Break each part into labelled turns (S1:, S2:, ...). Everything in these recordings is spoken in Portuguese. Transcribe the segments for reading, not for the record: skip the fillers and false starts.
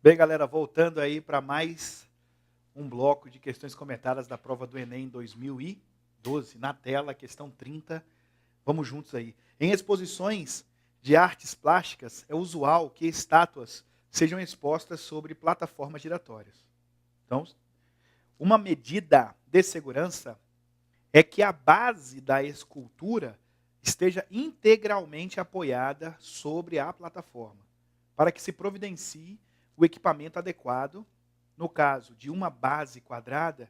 S1: Bem, galera, voltando aí para mais um bloco de questões comentadas da prova do Enem 2012. Na tela, questão 30. Vamos juntos aí. Em exposições de artes plásticas, é usual que estátuas sejam expostas sobre plataformas giratórias. Então, uma medida de segurança é que a base da escultura esteja integralmente apoiada sobre a plataforma, para que se providencie o equipamento adequado, no caso de uma base quadrada,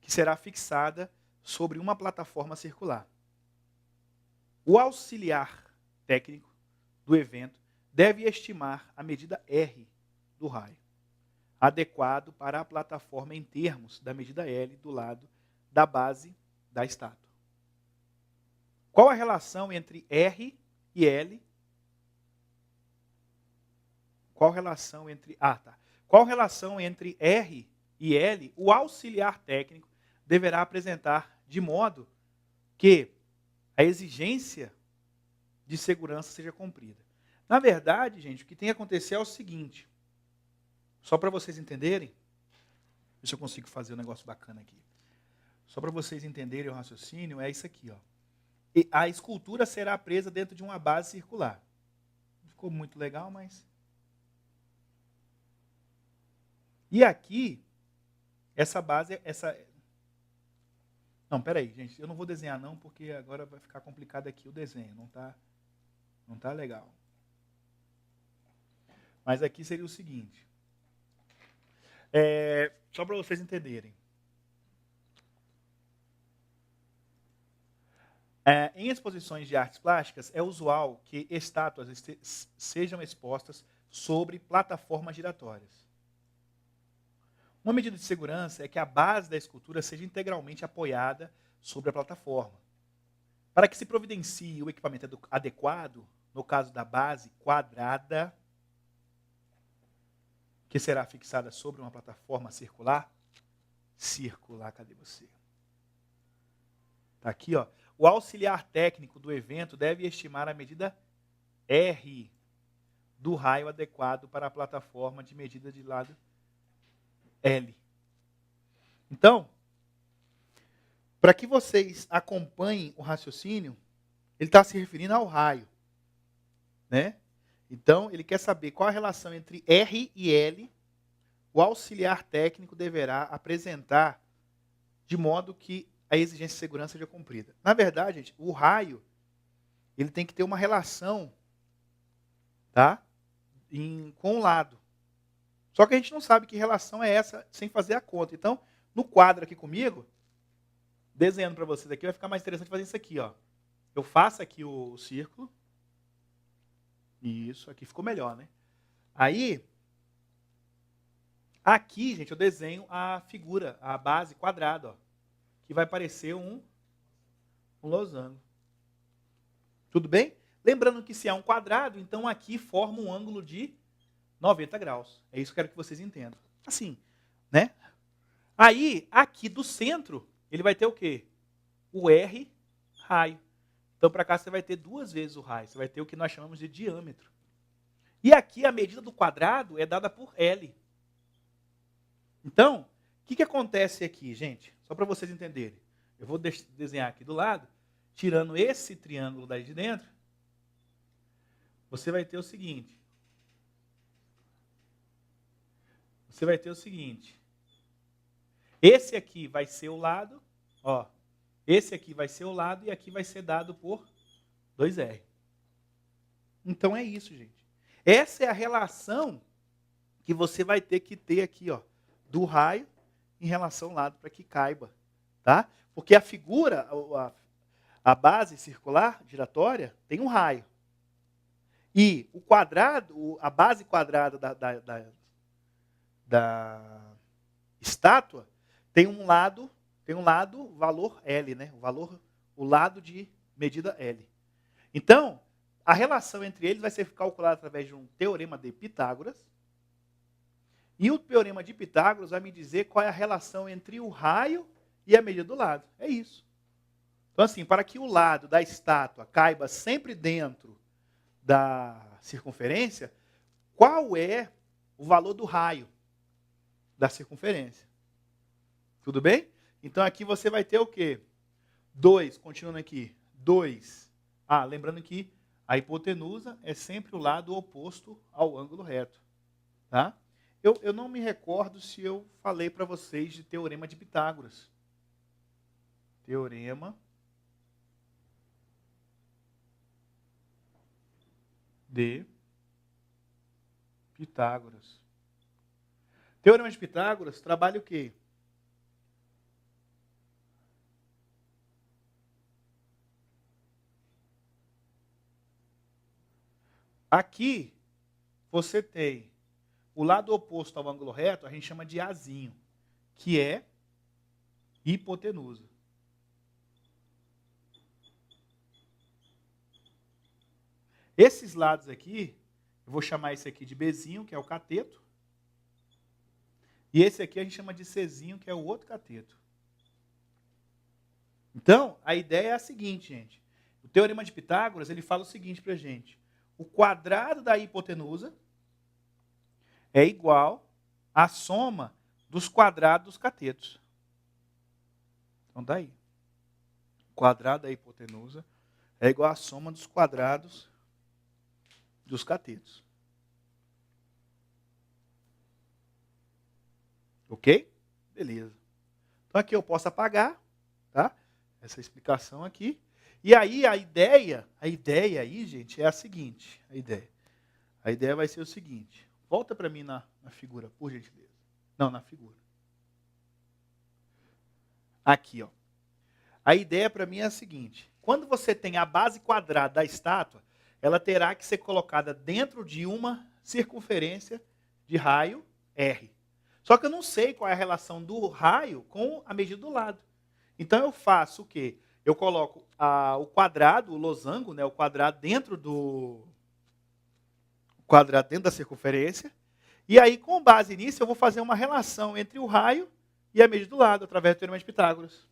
S1: que será fixada sobre uma plataforma circular. O auxiliar técnico do evento deve estimar a medida R do raio, adequado para a plataforma em termos da medida L do lado da base da estátua. Qual a relação entre R e L? Qual relação entre Qual relação entre R e L o auxiliar técnico deverá apresentar de modo que a exigência de segurança seja cumprida? Na verdade, gente, o que tem que acontecer é o seguinte, só para vocês entenderem, ver se eu consigo fazer um negócio bacana aqui. Só para vocês entenderem o raciocínio, é isso aqui, ó. E a escultura será presa dentro de uma base circular. Ficou muito legal, mas... E aqui, essa base, Não, peraí, gente, eu não vou desenhar não, porque agora vai ficar complicado aqui o desenho, não tá legal. Mas aqui seria o seguinte, só para vocês entenderem. Em exposições de artes plásticas, é usual que estátuas sejam expostas sobre plataformas giratórias. Uma medida de segurança é que a base da escultura seja integralmente apoiada sobre a plataforma. Para que se providencie o equipamento adequado, no caso da base quadrada, que será fixada sobre uma plataforma circular, cadê você? Está aqui, ó. O auxiliar técnico do evento deve estimar a medida R do raio adequado para a plataforma de medida de lado L. Então, para que vocês acompanhem o raciocínio, ele está se referindo ao raio, né? Então, ele quer saber qual a relação entre R e L o auxiliar técnico deverá apresentar de modo que a exigência de segurança seja cumprida. Na verdade, gente, o raio ele tem que ter uma relação, tá? Com o lado. Só que a gente não sabe que relação é essa sem fazer a conta. Então, no quadro aqui comigo, desenhando para vocês aqui, vai ficar mais interessante fazer isso aqui, ó. Eu faço aqui o círculo. Isso, aqui ficou melhor, né? Aí, aqui, gente, eu desenho a figura, a base quadrada, ó, que vai parecer um losango. Tudo bem? Lembrando que se é um quadrado, então aqui forma um ângulo de 90 graus. É isso que eu quero que vocês entendam. Assim, né? Aí, aqui do centro, ele vai ter o quê? O R raio. Então, para cá você vai ter duas vezes o raio. Você vai ter o que nós chamamos de diâmetro. E aqui a medida do quadrado é dada por L. Então, o que acontece aqui, gente? Só para vocês entenderem. Eu vou desenhar aqui do lado, tirando esse triângulo daí de dentro, você vai ter o seguinte. Esse aqui vai ser o lado, ó. Esse aqui vai ser o lado e aqui vai ser dado por 2R. Então é isso, gente. Essa é a relação que você vai ter que ter aqui, ó, do raio em relação ao lado para que caiba, tá? Porque a figura, a base circular giratória tem um raio. E o quadrado, a base quadrada da estátua tem um lado valor L, né? O lado de medida L. Então, a relação entre eles vai ser calculada através de um teorema de Pitágoras. E o teorema de Pitágoras vai me dizer qual é a relação entre o raio e a medida do lado. É isso. Então, assim, para que o lado da estátua caiba sempre dentro da circunferência, qual é o valor do raio da circunferência. Tudo bem? Então aqui você vai ter o quê? 2, continuando aqui, 2. Lembrando que a hipotenusa é sempre o lado oposto ao ângulo reto. Tá? Eu não me recordo se eu falei para vocês de teorema de Pitágoras. Teorema de Pitágoras. Teorema de Pitágoras trabalha o quê? Aqui você tem o lado oposto ao ângulo reto, a gente chama de Azinho, que é hipotenusa. Esses lados aqui, eu vou chamar esse aqui de Bzinho, que é o cateto. E esse aqui a gente chama de Czinho, que é o outro cateto. Então, a ideia é a seguinte, gente. O Teorema de Pitágoras, ele fala o seguinte para a gente. O quadrado da hipotenusa é igual à soma dos quadrados dos catetos. Então, daí. O quadrado da hipotenusa é igual à soma dos quadrados dos catetos. Ok? Beleza. Então, aqui eu posso apagar, tá? Essa explicação aqui. E aí, a ideia aí, gente, é a seguinte. A ideia vai ser o seguinte. Volta para mim na figura, por gentileza. Não, na figura. Aqui, ó. A ideia para mim é a seguinte. Quando você tem a base quadrada da estátua, ela terá que ser colocada dentro de uma circunferência de raio R. Só que eu não sei qual é a relação do raio com a medida do lado. Então eu faço o quê? Eu coloco o quadrado, o losango, né, o quadrado dentro da circunferência. E aí, com base nisso, eu vou fazer uma relação entre o raio e a medida do lado, através do Teorema de Pitágoras.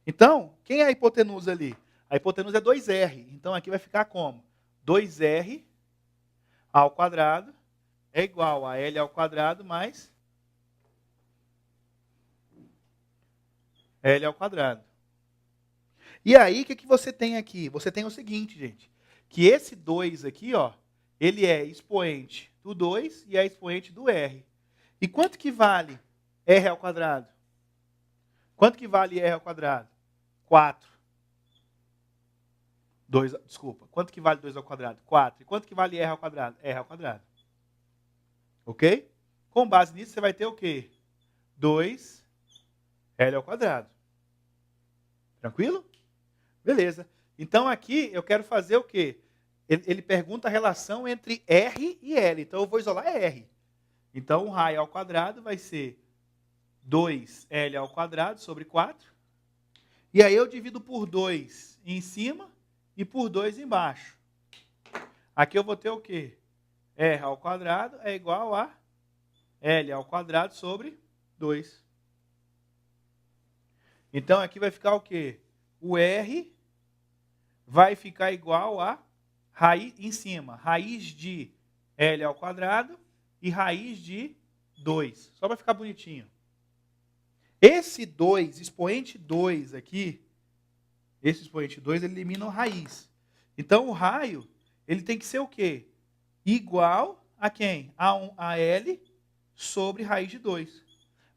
S1: Então, quem é a hipotenusa ali? A hipotenusa é 2R. Então, aqui vai ficar como? 2R ao quadrado é igual a L ao quadrado mais L ao quadrado. E aí, o que você tem aqui? Você tem o seguinte, gente. Que esse 2 aqui, ó, ele é expoente do 2 e é expoente do R. E quanto que vale R ao quadrado? Quanto que vale R ao quadrado? 4. Quanto que vale 2 ao quadrado? 4. E quanto que vale R ao quadrado? R ao quadrado. Ok? Com base nisso, você vai ter o quê? 2L ao quadrado. Tranquilo? Beleza. Então, aqui eu quero fazer o quê? Ele pergunta a relação entre R e L. Então, eu vou isolar R. Então, o raio ao quadrado vai ser 2L ao quadrado sobre 4. E aí eu divido por 2 em cima e por 2 embaixo. Aqui eu vou ter o quê? R ao quadrado é igual a L ao quadrado sobre 2. Então, aqui vai ficar o quê? O R vai ficar igual a raiz em cima. Raiz de L ao quadrado e raiz de 2. Só para ficar bonitinho. Esse 2, expoente 2 aqui, esse expoente 2, ele elimina a raiz. Então, o raio, ele tem que ser o quê? Igual a quem? A L sobre raiz de 2.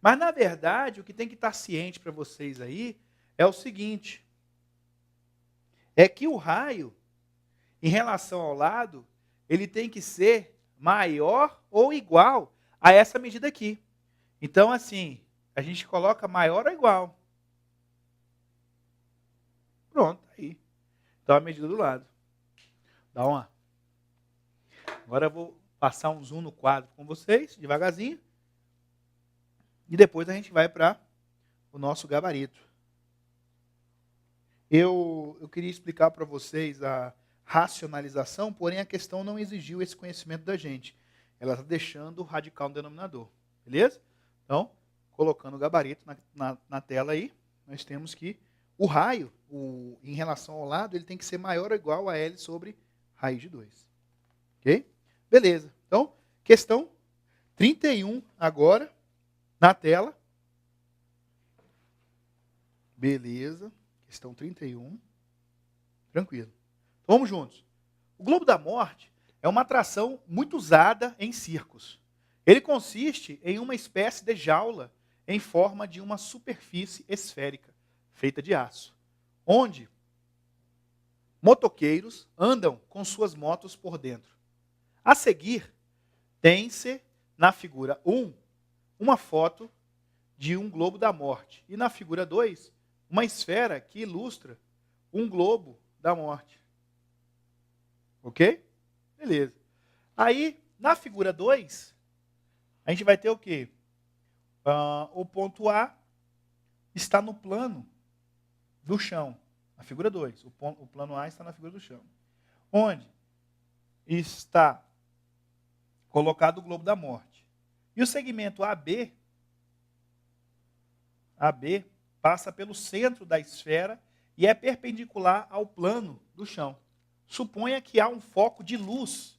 S1: Mas, na verdade, o que tem que estar ciente para vocês aí é o seguinte. É que o raio, em relação ao lado, ele tem que ser maior ou igual a essa medida aqui. Então, assim, a gente coloca maior ou igual. Pronto, aí. Então, a medida do lado. Dá uma. Agora eu vou passar um zoom no quadro com vocês, devagarzinho. E depois a gente vai para o nosso gabarito. Eu queria explicar para vocês a racionalização, porém a questão não exigiu esse conhecimento da gente. Ela está deixando o radical no denominador. Beleza? Então, colocando o gabarito na tela aí, nós temos que o raio, em relação ao lado, ele tem que ser maior ou igual a L sobre raiz de 2. Ok? Beleza. Então, questão 31 agora, na tela. Beleza. Questão 31. Tranquilo. Então, vamos juntos. O globo da morte é uma atração muito usada em circos. Ele consiste em uma espécie de jaula em forma de uma superfície esférica, feita de aço, onde motoqueiros andam com suas motos por dentro. A seguir, tem-se na figura 1 uma foto de um globo da morte. E na figura 2, uma esfera que ilustra um globo da morte. Ok? Beleza. Aí, na figura 2, a gente vai ter o quê? O ponto A está no plano do chão. Na figura 2. O plano A está na figura do chão. Onde está colocado o globo da morte. E o segmento AB passa pelo centro da esfera e é perpendicular ao plano do chão. Suponha que há um foco de luz.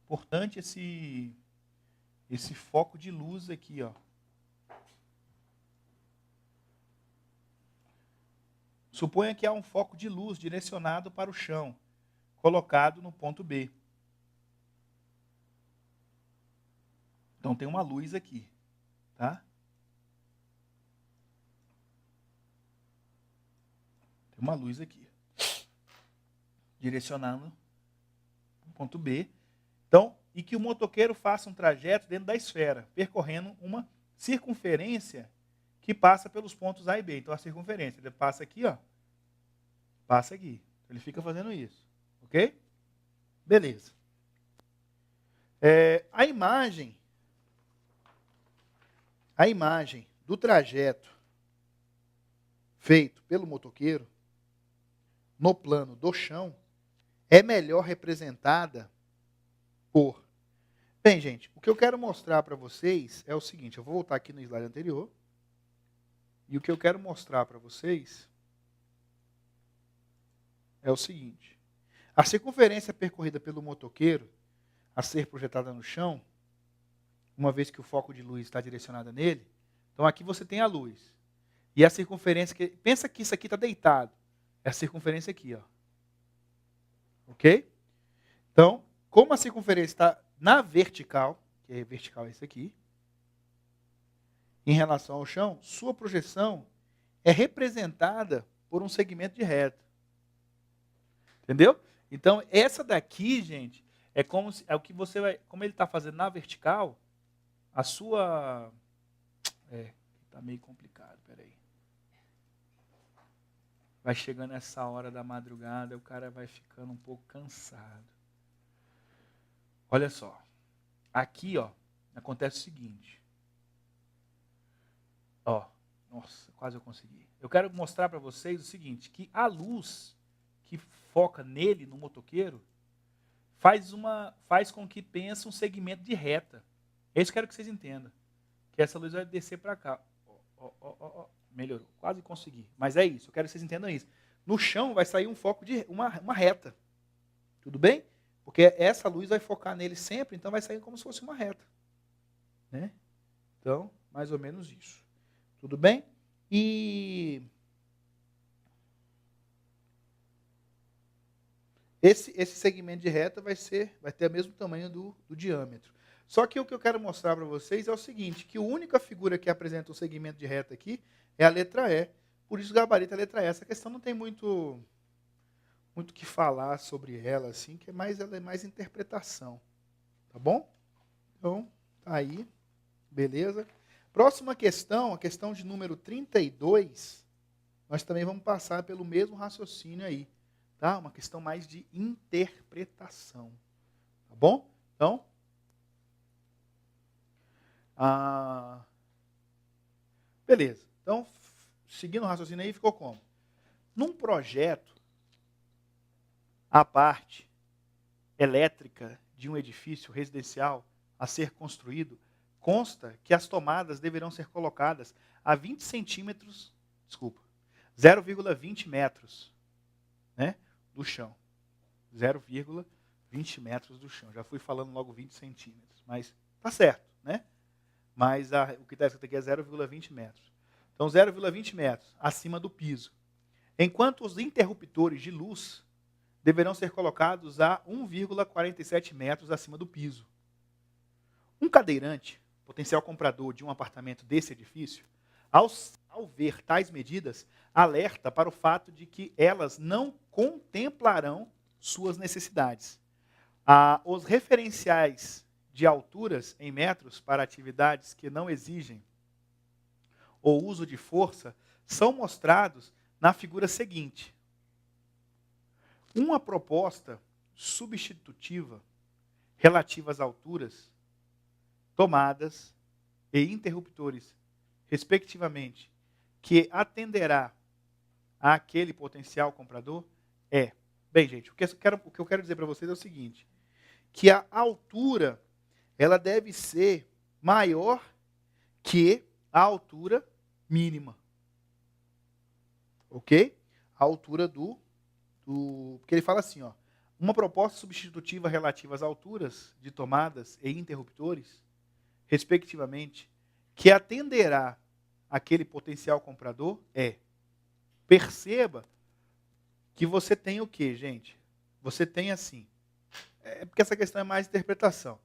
S1: Portanto, esse foco de luz aqui, ó. Suponha que há um foco de luz direcionado para o chão, colocado no ponto B. Então tem uma luz aqui, tá? Tem uma luz aqui, direcionando para o ponto B. Então, e que o motoqueiro faça um trajeto dentro da esfera, percorrendo uma circunferência que passa pelos pontos A e B. Então, a circunferência, ele passa aqui, ó. Passa aqui. Ele fica fazendo isso. Ok? Beleza. A imagem do trajeto feito pelo motoqueiro no plano do chão é melhor representada por... Bem, gente, o que eu quero mostrar para vocês é o seguinte. Eu vou voltar aqui no slide anterior. E o que eu quero mostrar para vocês é o seguinte. A circunferência percorrida pelo motoqueiro a ser projetada no chão, uma vez que o foco de luz está direcionado nele, então aqui você tem a luz. E a circunferência, pensa que isso aqui está deitado. É a circunferência aqui, ó. Ok? Então, como a circunferência está na vertical, que é vertical esse aqui, em relação ao chão, sua projeção é representada por um segmento de reta. Entendeu? Então, essa daqui, gente, é o que você vai, como ele está fazendo na vertical, a sua... Está meio complicado, peraí. Vai chegando essa hora da madrugada, o cara vai ficando um pouco cansado. Olha só. Aqui, ó, acontece o seguinte. Ó, nossa, quase eu consegui. Eu quero mostrar para vocês o seguinte, que a luz que foca nele, no motoqueiro, faz com que pense um segmento de reta. É isso que eu quero que vocês entendam. Que essa luz vai descer para cá. Melhorou, quase consegui. Mas é isso, eu quero que vocês entendam isso. No chão vai sair um foco de uma reta. Tudo bem? Porque essa luz vai focar nele sempre, então vai sair como se fosse uma reta. Né? Então, mais ou menos isso. Tudo bem? E esse segmento de reta vai ter o mesmo tamanho do diâmetro. Só que o que eu quero mostrar para vocês é o seguinte, que a única figura que apresenta o segmento de reta aqui é a letra E. Por isso o gabarito é a letra E. Essa questão não tem muito que falar sobre ela, assim, ela é mais interpretação. Tá bom? Então, tá aí. Beleza? Próxima questão, a questão de número 32, nós também vamos passar pelo mesmo raciocínio aí. Tá? Uma questão mais de interpretação. Tá bom? Então, beleza. Então, seguindo o raciocínio aí, ficou como? Num projeto, a parte elétrica de um edifício residencial a ser construído, consta que as tomadas deverão ser colocadas a 20 centímetros, 0,20 metros, né, do chão. 0,20 metros do chão. Já fui falando logo 20 centímetros, mas tá certo, né? mas o que está escrito aqui é 0,20 metros. Então, 0,20 metros acima do piso. Enquanto os interruptores de luz deverão ser colocados a 1,47 metros acima do piso. Um cadeirante, potencial comprador de um apartamento desse edifício, ao ver tais medidas, alerta para o fato de que elas não contemplarão suas necessidades. Os referenciais de alturas em metros para atividades que não exigem o uso de força são mostrados na figura seguinte. Uma proposta substitutiva relativa às alturas, tomadas e interruptores, respectivamente, que atenderá àquele potencial comprador é... Bem, gente, o que eu quero dizer para vocês é o seguinte, que a altura ela deve ser maior que a altura mínima. Ok? A altura porque ele fala assim, ó, uma proposta substitutiva relativa às alturas de tomadas e interruptores, respectivamente, que atenderá aquele potencial comprador perceba que você tem o quê, gente? Você tem assim, porque essa questão é mais interpretação.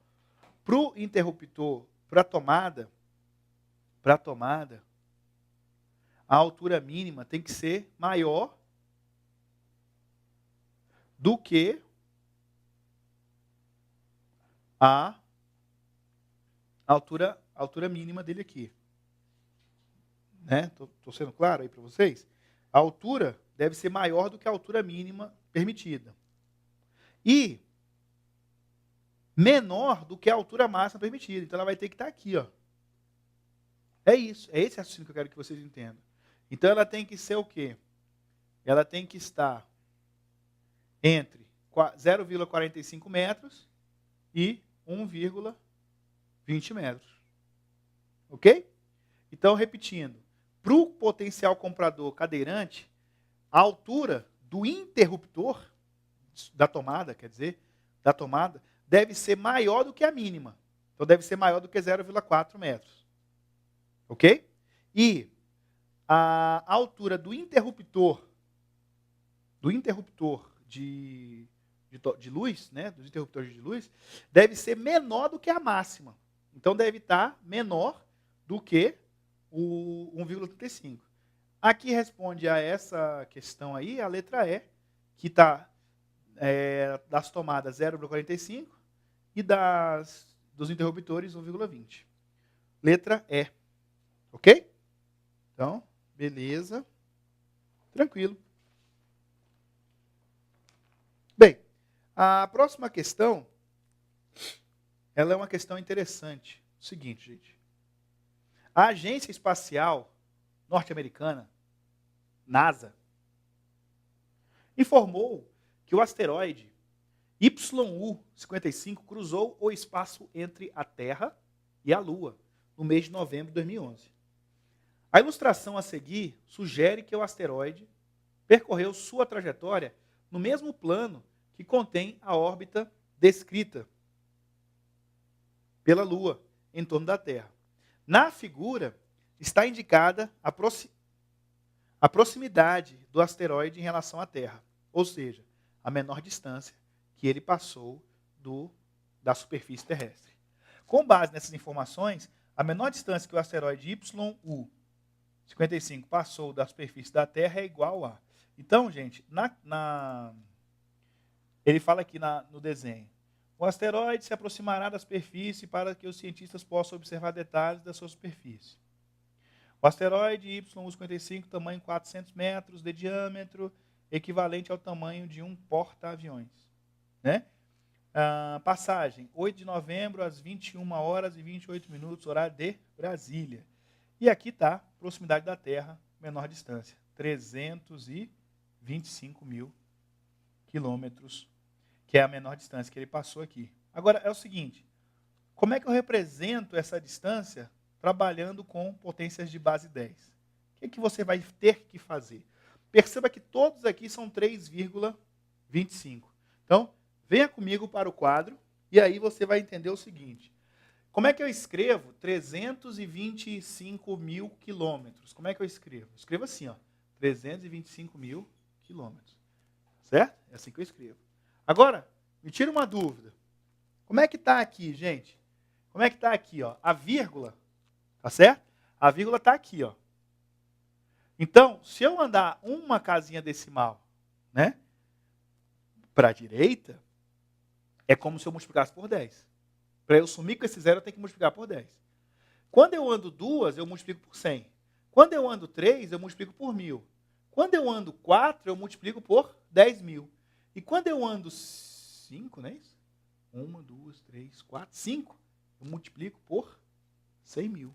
S1: Para o interruptor, para a tomada, a altura mínima tem que ser maior do que a altura mínima dele aqui. Né? Tô sendo claro aí para vocês? A altura deve ser maior do que a altura mínima permitida. E menor do que a altura máxima permitida. Então ela vai ter que estar aqui, ó. É isso, é esse raciocínio que eu quero que vocês entendam. Então ela tem que ser o quê? Ela tem que estar entre 0,45 metros e 1,20 metros. Ok? Então, repetindo, para o potencial comprador cadeirante, a altura do interruptor, da tomada, deve ser maior do que a mínima. Então, deve ser maior do que 0,4 metros. Ok? E a altura do interruptor de luz, né, dos interruptores de luz, deve ser menor do que a máxima. Então, deve estar menor do que o 1,35. Aqui responde a essa questão aí, a letra E, que está das tomadas 0,45 e dos interruptores 1,20. Letra E. Ok? Então, beleza. Tranquilo. Bem, a próxima questão, ela é uma questão interessante. O seguinte, gente. A Agência Espacial Norte-Americana, NASA, informou que o asteroide YU-55 cruzou o espaço entre a Terra e a Lua no mês de novembro de 2011. A ilustração a seguir sugere que o asteroide percorreu sua trajetória no mesmo plano que contém a órbita descrita pela Lua em torno da Terra. Na figura está indicada a proximidade do asteroide em relação à Terra, ou seja, a menor distância que ele passou da superfície terrestre. Com base nessas informações, a menor distância que o asteroide YU-55 passou da superfície da Terra é igual a... Então, gente, ele fala aqui no desenho, o asteroide se aproximará da superfície para que os cientistas possam observar detalhes da sua superfície. O asteroide YU-55, tamanho 400 metros de diâmetro, equivalente ao tamanho de um porta-aviões. Né? Passagem, 8 de novembro, às 21 horas e 28 minutos, horário de Brasília. E aqui está, proximidade da Terra, menor distância, 325 mil quilômetros, que é a menor distância que ele passou aqui. Agora, é o seguinte, como é que eu represento essa distância trabalhando com potências de base 10? O que você vai ter que fazer? Perceba que todos aqui são 3,25. Então, venha comigo para o quadro e aí você vai entender o seguinte, Como é que eu escrevo 325 mil quilômetros? Como é que eu escrevo? Eu escrevo assim, ó, 325 mil quilômetros. Certo? É assim que eu escrevo. Agora, me tira uma dúvida. Como é que está aqui, gente? Como é que está aqui, ó? A vírgula, tá certo? A vírgula está aqui, ó. Então, se eu andar uma casinha decimal, né, para a direita, é como se eu multiplicasse por 10. Para eu sumir com esse zero, eu tenho que multiplicar por 10. Quando eu ando 2, eu multiplico por 100. Quando eu ando 3, eu multiplico por 1000. Quando eu ando 4, eu multiplico por 10.000. E quando eu ando 5, não é isso? 1, 2, 3, 4, 5, eu multiplico por 100.000.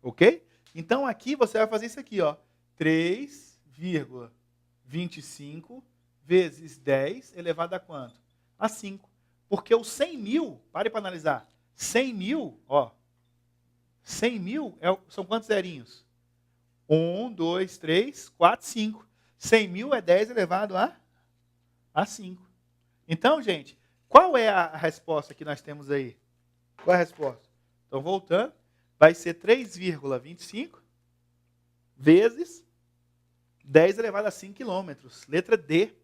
S1: Ok? Então aqui você vai fazer isso aqui, ó. 3,25 vezes 10 elevado a quanto? A 5. Porque os 100.000, pare para analisar, 100.000, ó, 100.000 são quantos zerinhos? 1, 2, 3, 4, 5. 100.000 é 10 elevado a 5. Então, gente, qual é a resposta que nós temos aí? Qual é a resposta? Então, voltando, vai ser 3,25 vezes 10 elevado a 5 quilômetros. Letra D,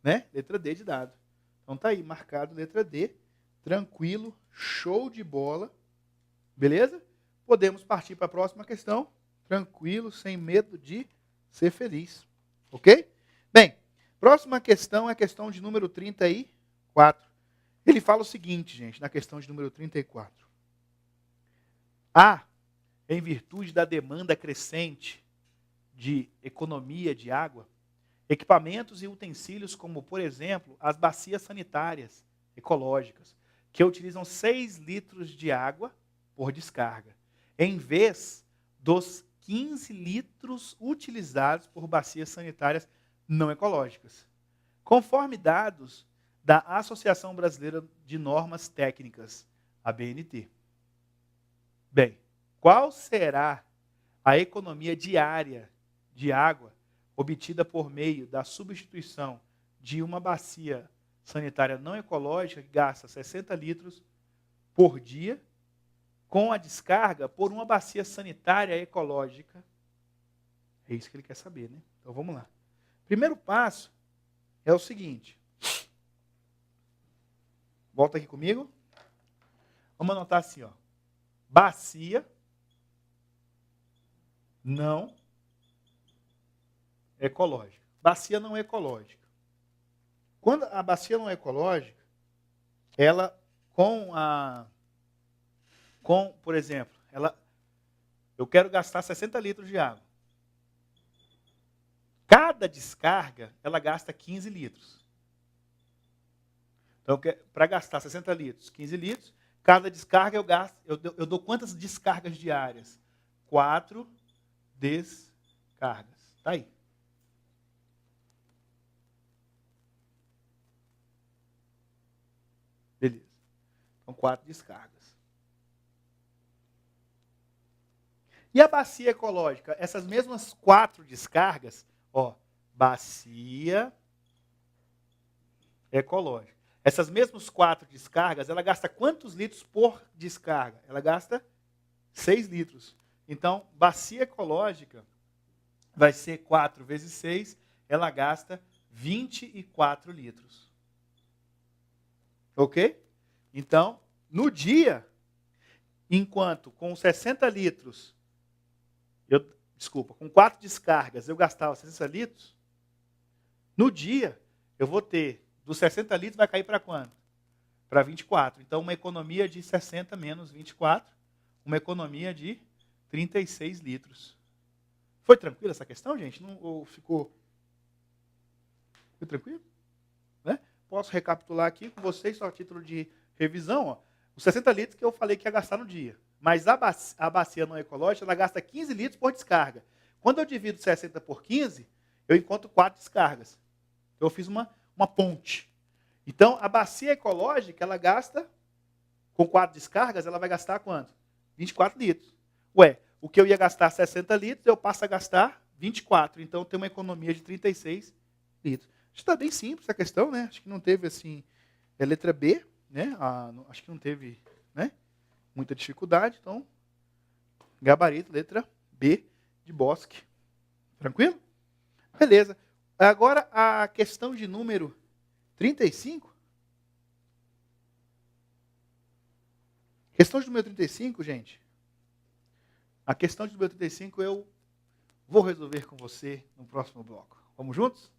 S1: né? Letra D de dado. Então, tá aí, marcado letra D. Tranquilo, show de bola. Beleza? Podemos partir para a próxima questão. Tranquilo, sem medo de ser feliz. Ok? Bem, próxima questão é a questão de número 34. Ele fala o seguinte, gente, na questão de número 34. Há, em virtude da demanda crescente de economia de água, equipamentos e utensílios como, por exemplo, as bacias sanitárias ecológicas, que utilizam 6 litros de água por descarga, em vez dos 15 litros utilizados por bacias sanitárias não ecológicas. Conforme dados da Associação Brasileira de Normas Técnicas, a ABNT. Bem, qual será a economia diária de água obtida por meio da substituição de uma bacia sanitária não ecológica que gasta 60 litros por dia com a descarga por uma bacia sanitária ecológica? É isso que ele quer saber, né? Então vamos lá. Primeiro passo é o seguinte. Volta aqui comigo. Vamos anotar assim, ó. Bacia não ecológica. Bacia não ecológica. Quando a bacia não é ecológica, ela por exemplo, eu quero gastar 60 litros de água. Cada descarga, ela gasta 15 litros. Então, para gastar 60 litros, 15 litros, cada descarga eu dou quantas descargas diárias? 4 descargas. Está aí. Beleza. Então, 4 descargas. E a bacia ecológica? Essas mesmas 4 descargas, ó, bacia ecológica. Essas mesmas 4 descargas, ela gasta quantos litros por descarga? Ela gasta 6 litros. Então, bacia ecológica vai ser 4 vezes 6, ela gasta 24 litros. Ok? Então, no dia, enquanto com 60 litros, com 4 descargas eu gastava 60 litros, no dia eu vou ter, dos 60 litros vai cair para quanto? Para 24. Então, uma economia de 60 menos 24, uma economia de 36 litros. Foi tranquila essa questão, gente? Não, ou ficou tranquilo? Né? Posso recapitular aqui com vocês, só a título de revisão. Ó. Os 60 litros que eu falei que ia gastar no dia. Mas a bacia não ecológica, ela gasta 15 litros por descarga. Quando eu divido 60 por 15, eu encontro 4 descargas. Eu fiz uma ponte. Então, a bacia ecológica, ela gasta, com 4 descargas, ela vai gastar quanto? 24 litros. Ué, o que eu ia gastar 60 litros, eu passo a gastar 24. Então, tem uma economia de 36 litros. Está bem simples a questão, né? Acho que não teve, assim, letra B, né? Acho que não teve muita dificuldade, então, gabarito, letra B de Bosque. Tranquilo? Beleza. Agora, a questão de número 35. Questão de número 35, gente. A questão de número 35 eu vou resolver com você no próximo bloco. Vamos juntos?